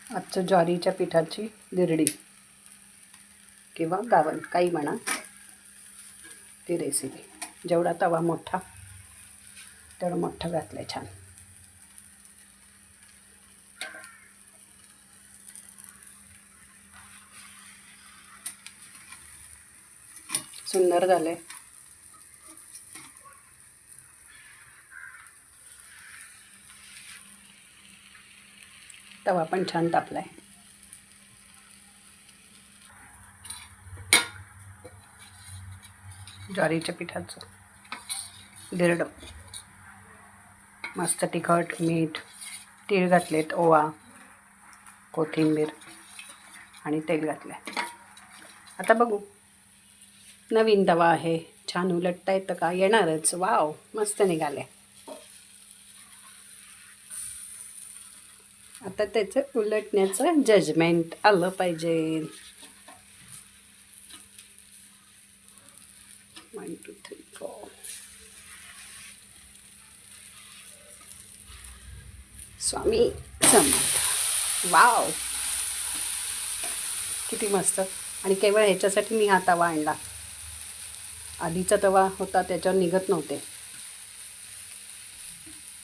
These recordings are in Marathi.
आजचं ज्वारीच्या पिठाची धिरडी किंवा गावण काही म्हणा, ती रेसिपी. जेवढा तवा मोठा तेवढं मोठं घातलं आहे छान. सुंदर झालं आहे. तवा पण छान तापला आहे. ज्वारीच्या पिठाचं धिरडं. मस्त तिखट, मीठ, तीळ घातलेत, ओवा, कोथिंबीर आणि तेल घातलं आहे. आता बघू. नवीन तवा आहे, छान उलटता येतं का? येणारच. वाव, मस्त निघाले. आता त्याचं उलटण्याचं जजमेंट आलं पाहिजे. 1 2 3 4. स्वामी समर्थ. वाव, किती मस्त. आणि केवळ ह्याच्यासाठी मी हा तवा आणला. आधीचा तवा होता त्याच्यावर निघत नव्हते.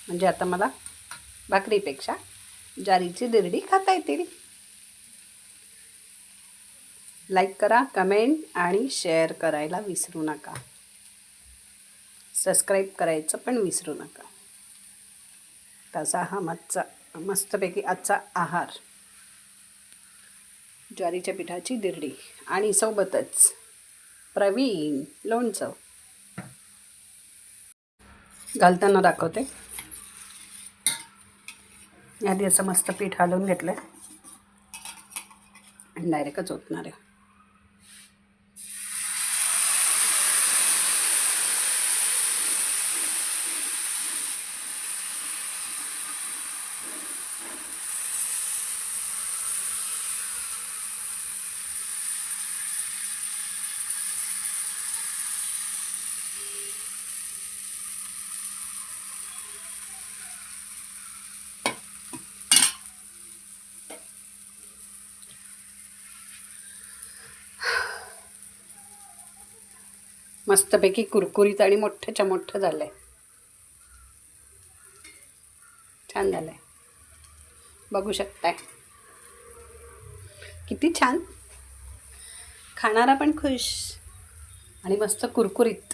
म्हणजे आता मला भाकरीपेक्षा ज्वारीची धिरडी खाता येतील. लाईक करा, कमेंट आणि शेअर करायला विसरू नका. सबस्क्राईब करायचं पण विसरू नका. तसा हा मस्तपैकी आजचा आहार, ज्वारीच्या पिठाची धिरडी आणि सोबतच प्रवीण लोणचं. घालताना दाखवते. आधी असं मस्त पीठ हलवून घेतलं आणि डायरेक्टच ओतणार आहे. मस्तपैकी कुरकुरीत आणि मोठ्याच्या मोठं झालं आहे. छान झालं आहे, बघू शकताय. किती छान. खाणारा पण खुश आणि मस्त कुरकुरीत.